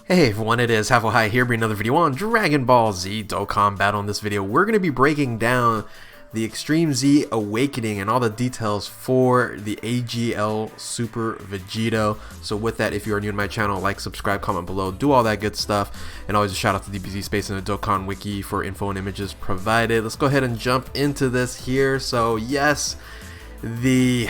Hey everyone, it is Half High here, bringing another video on Dragon Ball Z Dokkan Battle. In this video, we're going to be breaking down the Extreme Z Awakening and all the details for the AGL Super Vegito. So with that, if you are new to my channel, like, subscribe, comment below, do all that good stuff. And always a shout out to DBZ Space and the Dokkan Wiki for info and images provided. Let's go ahead and jump into this here. So yes, the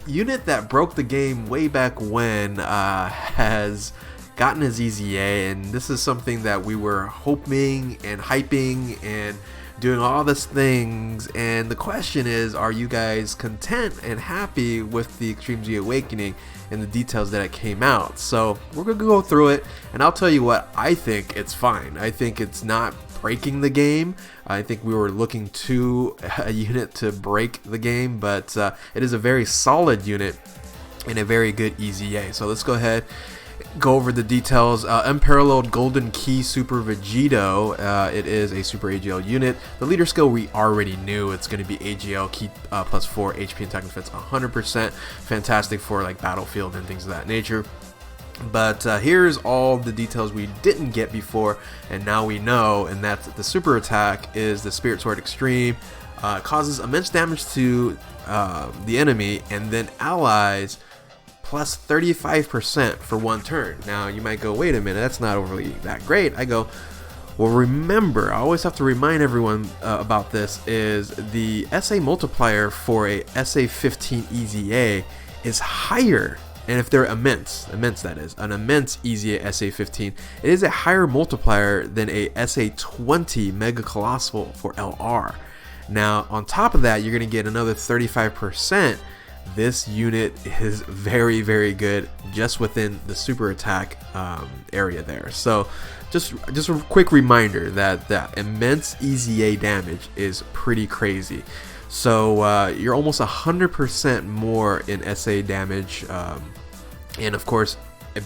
unit that broke the game way back when has gotten his EZA, and this is something that we were hoping and hyping and doing all these things, and the question is, are you guys content and happy with the Extreme Z Awakening and the details that it came out? So we're gonna go through it, and I'll tell you what, I think it's fine. I think it's not breaking the game. I think we were looking to a unit to break the game, but it is a very solid unit and a very good EZA. So let's go ahead, go over the details. Unparalleled Golden Key Super Vegito. It is a Super AGL unit. The leader skill we already knew. It's going to be AGL Key plus 4 HP and attack and defense 100%. Fantastic for like battlefield and things of that nature. But here's all the details we didn't get before, and now we know, and that's the super attack is the Spirit Sword Extreme. Causes immense damage to the enemy and then allies, plus 35% for one turn. Now you might go, wait a minute, that's not overly that great. I go, well, remember, I always have to remind everyone about this, is the SA multiplier for a SA 15 EZA is higher, and if they're immense that is, an immense EZA SA 15, it is a higher multiplier than a SA 20 Mega Colossal for LR. Now on top of that, you're going to get another 35%. This unit is very, very good just within the super attack area there. So just a quick reminder that that immense EZA damage is pretty crazy. So you're almost 100% more in SA damage, and of course,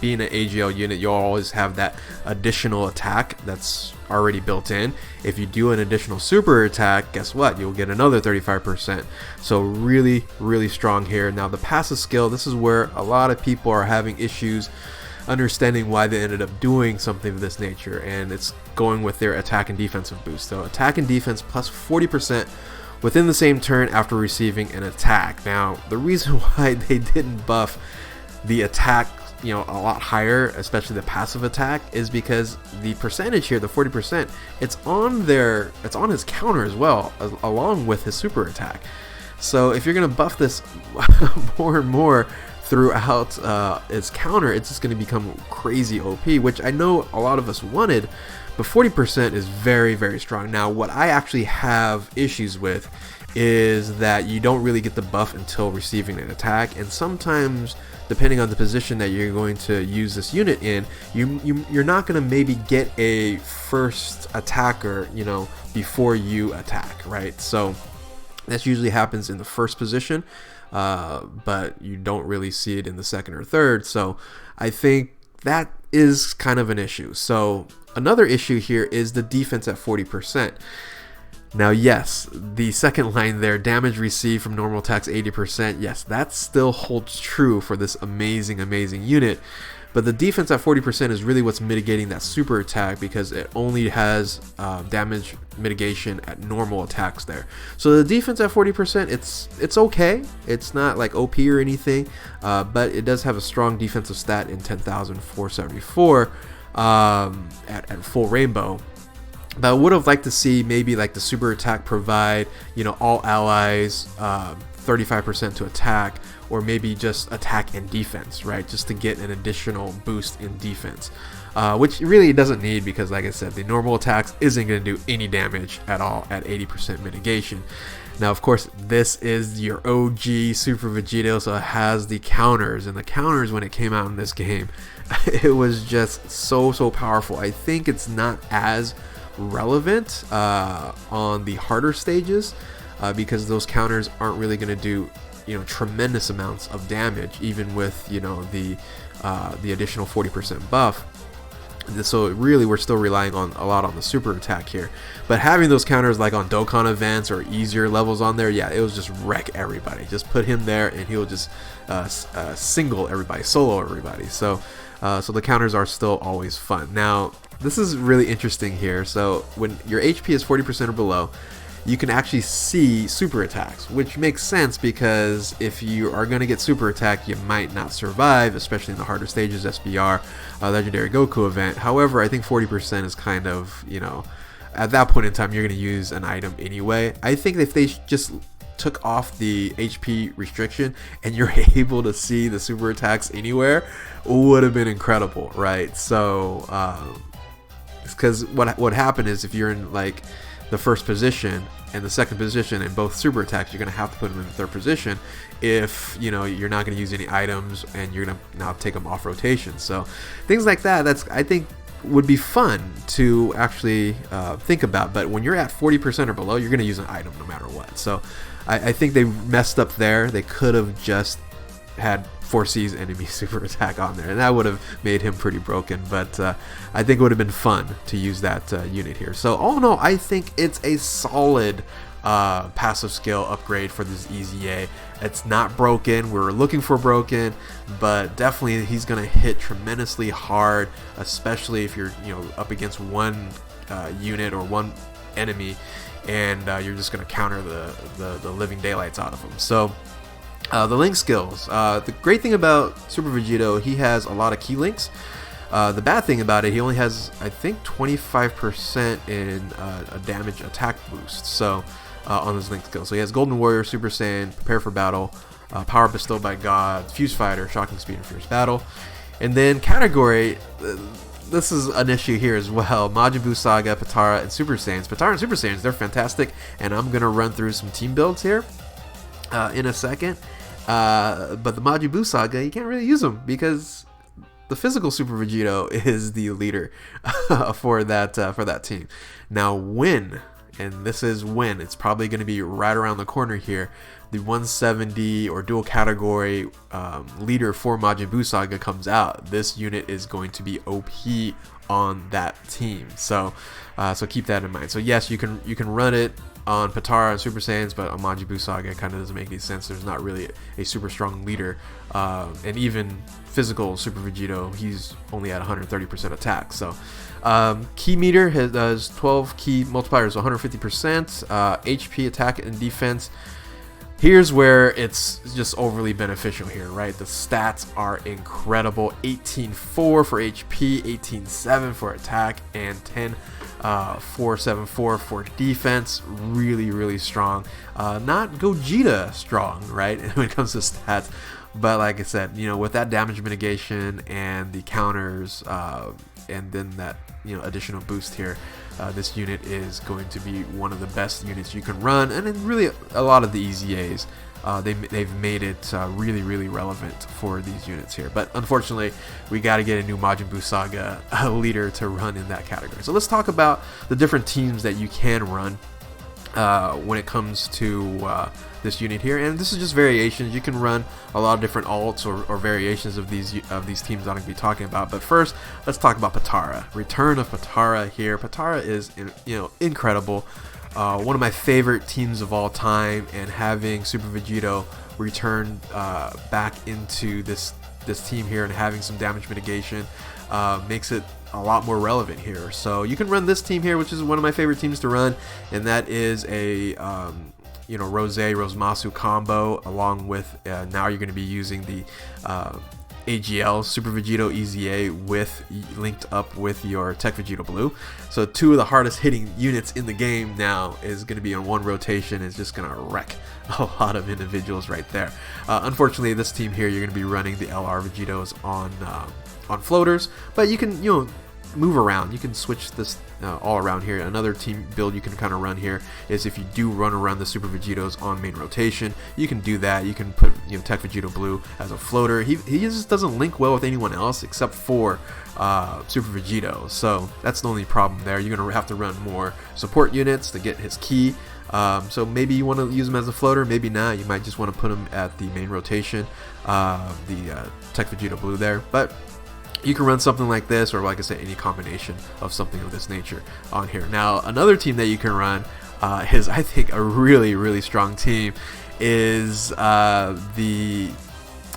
being an AGL unit, you'll always have that additional attack that's already built in. If you do an additional super attack, guess what? You'll get another 35%. So really, really strong here. Now the passive skill, this is where a lot of people are having issues understanding why they ended up doing something of this nature, and it's going with their attack and defensive boost. So attack and defense plus 40% within the same turn after receiving an attack. Now the reason why they didn't buff the attack, you know, a lot higher, especially the passive attack, is because the percentage here, the 40%, it's on his counter as well, along with his super attack. So if you're gonna buff this more and more throughout its counter, it's just gonna become crazy OP, which I know a lot of us wanted, but 40% is very, very strong. Now what I actually have issues with is that you don't really get the buff until receiving an attack, and sometimes depending on the position that you're going to use this unit in, you're not going to maybe get a first attacker, you know, before you attack, right? So that usually happens in the first position, but you don't really see it in the second or third. So I think that is kind of an issue. So another issue here is the defense at 40%. Now yes, the second line there, damage received from normal attacks 80%, yes, that still holds true for this amazing unit, but the defense at 40% is really what's mitigating that super attack, because it only has damage mitigation at normal attacks there. So the defense at 40%, it's okay, it's not like OP or anything, but it does have a strong defensive stat in 10,474 at full rainbow. But I would have liked to see maybe like the super attack provide, you know, all allies 35% to attack, or maybe just attack and defense, right? Just to get an additional boost in defense, which really it doesn't need, because like I said, the normal attacks isn't going to do any damage at all at 80% mitigation. Now of course this is your OG Super Vegito, so it has the counters, and the counters when it came out in this game, it was just so powerful. I think it's not as relevant on the harder stages, because those counters aren't really going to do, you know, tremendous amounts of damage, even with, you know, the additional 40% buff. So really, we're still relying on a lot on the super attack here. But having those counters like on Dokkan events or easier levels on there, yeah, it was just wreck everybody. Just put him there and he'll just single everybody, solo everybody. So the counters are still always fun. Now, this is really interesting here. So when your HP is 40% or below, you can actually see super attacks, which makes sense because if you are going to get super attack, you might not survive, especially in the harder stages, SBR, Legendary Goku event. However, I think 40% is kind of, you know, at that point in time, you're going to use an item anyway. I think if they just took off the HP restriction and you're able to see the super attacks anywhere, would have been incredible, right? So, because what happened is if you're in like the first position and the second position and both super attacks, you're going to have to put them in the third position if, you know, you're not going to use any items and you're going to now take them off rotation. So things like that, that's, I think, would be fun to actually think about. But when you're at 40% or below, you're going to use an item no matter what. So I think they messed up there. They could have just had 4C's enemy super attack on there, and that would have made him pretty broken. But I think it would have been fun to use that unit here. So all in all, I think it's a solid passive skill upgrade for this EZA. It's not broken. We were looking for broken, but definitely he's going to hit tremendously hard, especially if you're, you know, up against one unit or one enemy, and you're just going to counter the living daylights out of them. So the link skills. The great thing about Super Vegito, he has a lot of key links. The bad thing about it, he only has, I think, 25% in a damage attack boost. So on his link skill. So he has Golden Warrior, Super Saiyan, Prepare for Battle, Power Bestowed by God, Fuse Fighter, Shocking Speed, and Fierce Battle. And then category, this is an issue here as well. Majin Buu Saga, Patara, and Super Saiyans. Patara and Super Saiyans, they're fantastic, and I'm going to run through some team builds here in a second. But the Majin Buu Saga, you can't really use them because the physical Super Vegito is the leader for that team. Now, when, and this is when, it's probably going to be right around the corner here, the 170 or dual category leader for Majin Buu Saga comes out. This unit is going to be OP on that team. So keep that in mind. So yes, you can run it on Patara and Super Saiyans, but on Majin Buu Saga it kind of doesn't make any sense. There's not really a super strong leader, and even physical Super Vegito, he's only at 130% attack. So key meter has 12 key multipliers, 150%, HP, attack, and defense. Here's where it's just overly beneficial here, right? The stats are incredible. 18.4 for HP, 18.7 for attack, and 10.474 for defense. Really, really strong. Not Gogeta strong, right, when it comes to stats. But like I said, you know, with that damage mitigation and the counters, and then that, you know, additional boost here, this unit is going to be one of the best units you can run. And then really a lot of the EZAs, they've made it really, really relevant for these units here. But unfortunately, we got to get a new Majin Buu Saga leader to run in that category. So let's talk about the different teams that you can run when it comes to this unit here. And this is just variations. You can run a lot of different alts or variations of these teams I'm going to be talking about. But first, let's talk about Patara. Return of Patara here. Patara is, you know, incredible. One of my favorite teams of all time, and having Super Vegito return back into this team here and having some damage mitigation makes it a lot more relevant here. So you can run this team here, which is one of my favorite teams to run, and that is a you know, Rosemasu combo, along with now you're going to be using the AGL Super Vegito EZA with linked up with your Tech Vegito Blue. So two of the hardest hitting units in the game now is going to be in one rotation. It's just going to wreck a lot of individuals right there. Unfortunately, this team here, you're going to be running the LR Vegitos on floaters, but you can, you know, move around. You can switch this all around here. Another team build you can kind of run here is if you do run around the Super Vegitos on main rotation, you can do that. You can put, you know, Tech Vegito Blue as a floater. He just doesn't link well with anyone else except for Super Vegito. So that's the only problem there. You're going to have to run more support units to get his key. So maybe you want to use him as a floater, maybe not. You might just want to put him at the main rotation, the Tech Vegito Blue there. But you can run something like this, or like I said, any combination of something of this nature on here. Now, another team that you can run is, I think, a really, really strong team is the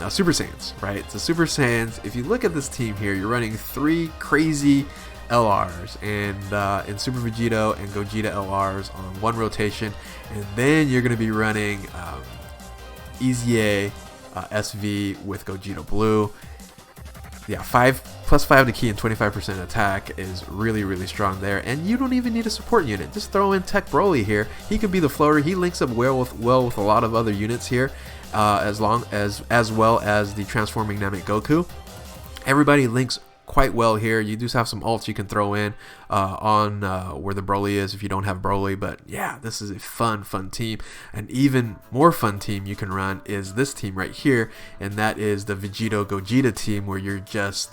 Super Saiyans, right? So Super Saiyans, if you look at this team here, you're running 3 crazy LRs, and in Super Vegito and Gogeta LRs on 1 rotation, and then you're going to be running EZA SV with Gogeta Blue. Yeah, +5 to key and 25% attack is really, really strong there, and you don't even need a support unit. Just throw in Tech Broly here. He can be the floater. He links up well with a lot of other units here, as well as the transforming Namek Goku. Everybody links quite well here. You do have some ults you can throw in on where the Broly is if you don't have Broly, but yeah, this is a fun team. An even more fun team you can run is this team right here, and that is the Vegito Gogeta team, where you're just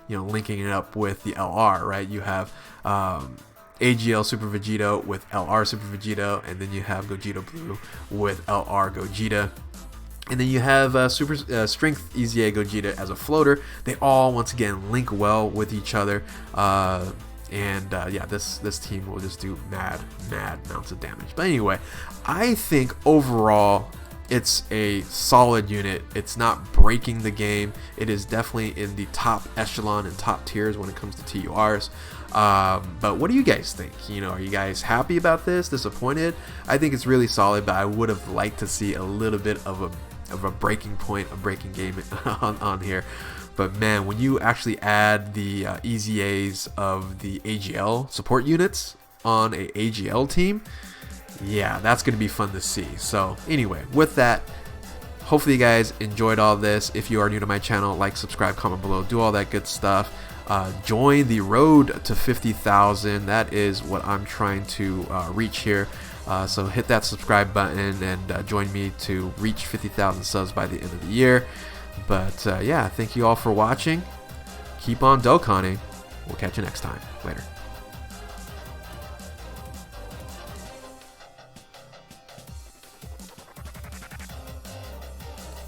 linking it up with the LR, right? You have AGL Super Vegito with LR Super Vegito, and then you have Gogeta Blue with LR Gogeta. And then you have Strength EZA Gogeta as a floater. They all, once again, link well with each other. Yeah, this team will just do mad amounts of damage. But anyway, I think overall it's a solid unit. It's not breaking the game. It is definitely in the top echelon and top tiers when it comes to TURs. But what do you guys think? Are you guys happy about this? Disappointed? I think it's really solid, but I would have liked to see a little bit of a breaking point, a breaking game on here. But man, when you actually add the EZAs of the AGL support units on a AGL team, yeah, that's going to be fun to see. So anyway, with that, hopefully you guys enjoyed all this. If you are new to my channel, like, subscribe, comment below, do all that good stuff. Join the road to 50,000. That is what I'm trying to reach here. So hit that subscribe button and join me to reach 50,000 subs by the end of the year. But yeah, thank you all for watching. Keep on Dokkaning. We'll catch you next time. Later.